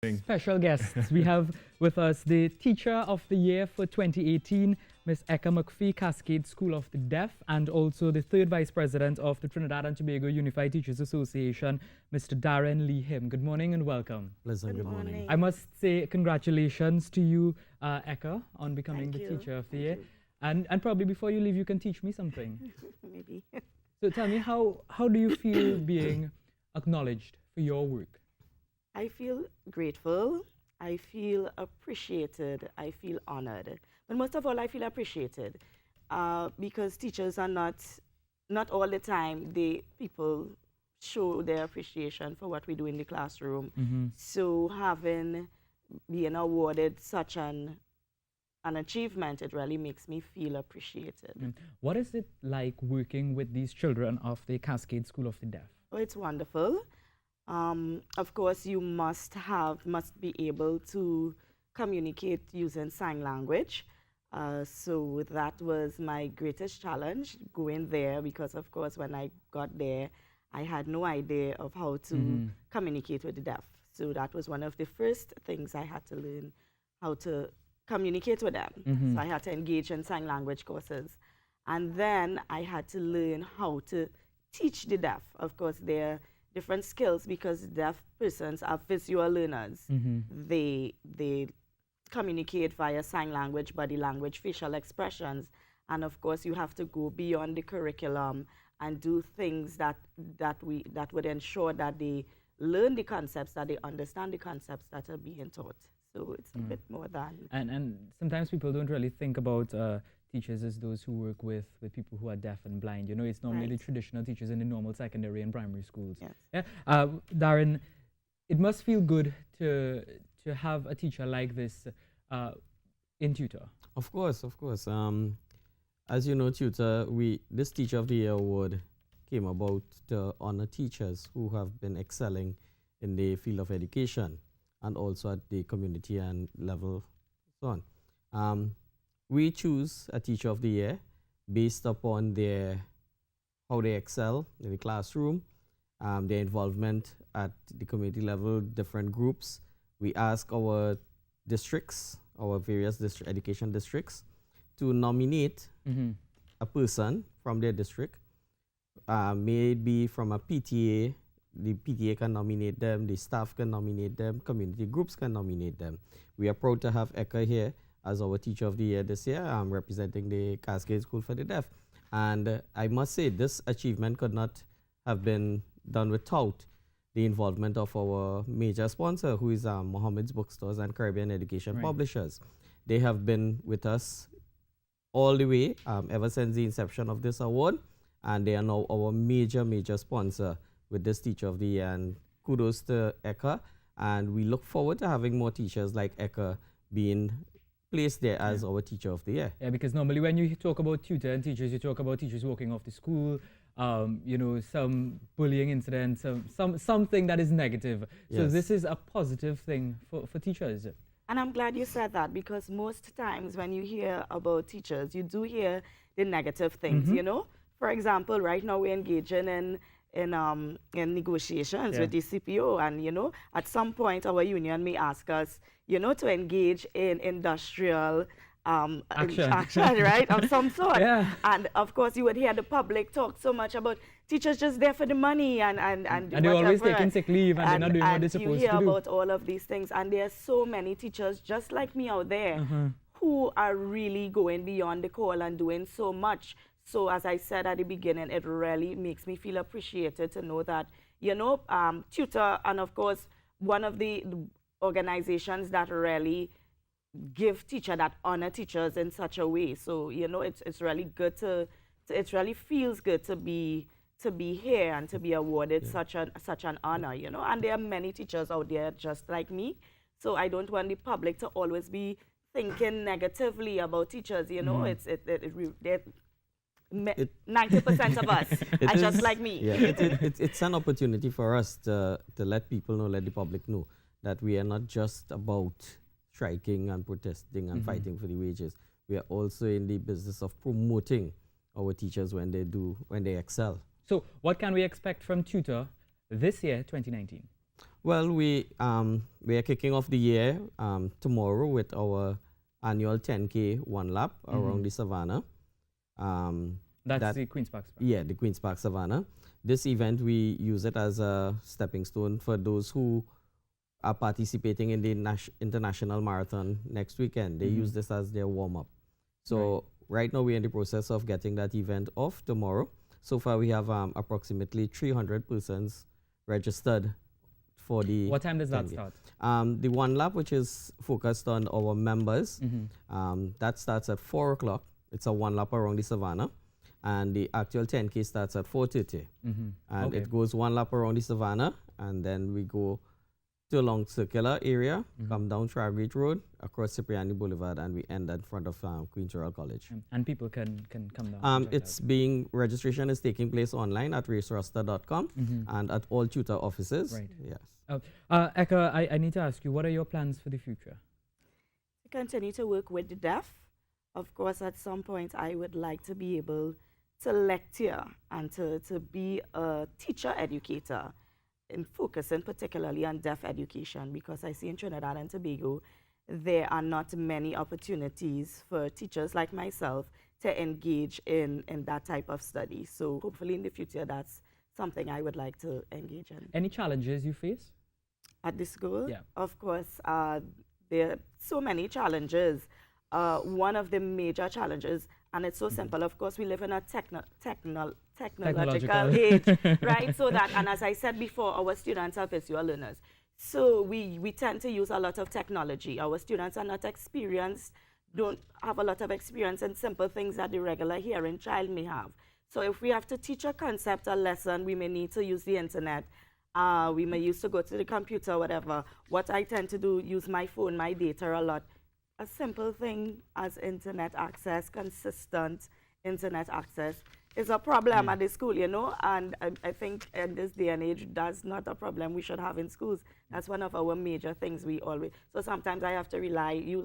Special guests. We have with us the Teacher of the Year for 2018, Miss Ekka McFee, Cascade School of the Deaf, and also the third Vice President of the Trinidad and Tobago Unified Teachers Association, Mr. Darren Lee Him. Good morning and welcome. Pleasant, good morning. I must say congratulations to you, Ekka, on becoming the Teacher of the Year. And probably before you leave, you can teach me something. Maybe. So tell me, how do you feel being acknowledged for your work? I feel grateful. I feel appreciated. I feel honored. But most of all, I feel appreciated because teachers are not all the time people show their appreciation for what we do in the classroom. So being awarded such an achievement, it really makes me feel appreciated. What is it like working with these children of the Cascade School of the Deaf? Oh, it's wonderful. Of course, you must be able to communicate using sign language. So that was my greatest challenge, going there, because of course when I got there, I had no idea of how to communicate with the deaf. So that was one of the first things I had to learn, how to communicate with them. So I had to engage in sign language courses. And then I had to learn how to teach the deaf. Of course, they're different skills because deaf persons are visual learners. They communicate via sign language, body language, facial expressions, and of course you have to go beyond the curriculum and do things that would ensure that they learn the concepts, that they understand the concepts that are being taught. So it's a bit more than. And sometimes people don't really think about teachers as those who work with people who are deaf and blind. You know, it's normally the traditional teachers in the normal secondary and primary schools. Yes. Yeah. Darren, it must feel good to have a teacher like this in TTUTA. Of course. As you know, TTUTA, this Teacher of the Year award came about to honor teachers who have been excelling in the field of education and also at the community and level, so on. We choose a Teacher of the Year based upon how they excel in the classroom, their involvement at the community level, different groups. We ask our districts, our various education districts, to nominate a person from their district, maybe from a PTA. The PTA can nominate them, the staff can nominate them, community groups can nominate them. We are proud to have Ekka here as our Teacher of the Year this year, representing the Cascade School for the Deaf. And I must say, this achievement could not have been done without the involvement of our major sponsor, who is Mohammed's Bookstores and Caribbean Education Publishers. They have been with us all the way, ever since the inception of this award, and they are now our major sponsor with this Teacher of the Year. And kudos to Ekka, and we look forward to having more teachers like Ekka being placed there as our Teacher of the Year. Yeah, because normally when you talk about tutor and teachers, you talk about teachers walking off the school, you know, some bullying incidents, something that is negative. Yes. So this is a positive thing for teachers. And I'm glad you said that, because most times when you hear about teachers, you do hear the negative things, you know. For example, right now we're engaging in negotiations with the CPO, and you know, at some point our union may ask us, you know, to engage in industrial action, right, of some sort. And of course you would hear the public talk so much about teachers just there for the money and they're always taking sick leave and they're not doing what they're supposed to do. You hear about all of these things, and there are so many teachers just like me out there who are really going beyond the call and doing so much. So as I said at the beginning, it really makes me feel appreciated to know that, you know, TTUTA, and of course, one of the organizations that really that honor teachers in such a way. So, you know, it's really good it really feels good to be here and to be awarded such an honor, you know. And there are many teachers out there just like me. So I don't want the public to always be thinking negatively about teachers, you know. 90% of us are just like me. Yeah, it's an opportunity for us to let people know, let the public know that we are not just about striking and protesting and fighting for the wages. We are also in the business of promoting our teachers when they excel. So what can we expect from TTUTA this year, 2019? Well, we are kicking off the year tomorrow with our annual 10K one lap around the savannah. That's the Queen's Park. Yeah, the Queen's Park Savannah. This event, we use it as a stepping stone for those who are participating in the international marathon next weekend. They use this as their warm-up. So right now, we're in the process of getting that event off tomorrow. So far, we have approximately 300 persons registered for the... What time does that start? The one lap, which is focused on our members, that starts at 4 o'clock. It's a one lap around the savannah. And the actual 10K starts at 4:30. And it goes one lap around the savannah, and then we go to a long circular area, come down Tragreed Road, across Cipriani Boulevard, and we end in front of Queen's Royal College. And people can come down. Registration is taking place online at raceroster.com and at all TTUTA offices. Right. Yes. Ekka, I need to ask you, what are your plans for the future? To continue to work with the deaf. Of course, at some point, I would like to be able to lecture and to be a teacher educator, and focusing particularly on deaf education, because I see in Trinidad and Tobago there are not many opportunities for teachers like myself to engage in that type of study. So hopefully in the future that's something I would like to engage in. Any challenges you face? At the school? Yeah. Of course, there are so many challenges. One of the major challenges, and it's so simple, of course, we live in a technological age, right? So that, and as I said before, our students are visual learners. So we tend to use a lot of technology. Our students are not experienced, don't have a lot of experience in simple things that the regular hearing child may have. So if we have to teach a concept, a lesson, we may need to use the internet. We may use to go to the computer, whatever. What I tend to do, use my phone, my data a lot. A simple thing as internet access, consistent internet access, is a problem at the school, you know, and I think in this day and age, that's not a problem we should have in schools. That's one of our major things we always, so sometimes I have to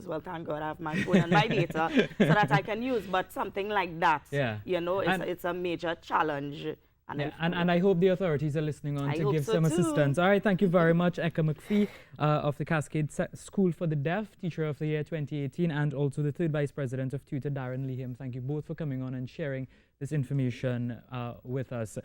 well, thank God I have my phone and my data so that I can use, but something like that, you know, it's a major challenge. And I hope the authorities are listening on to give some assistance. All right, thank you very much, Ekka McFee of the Cascade School for the Deaf, Teacher of the Year 2018, and also the third Vice President of TTUTA, Darren. Thank you both for coming on and sharing this information with us.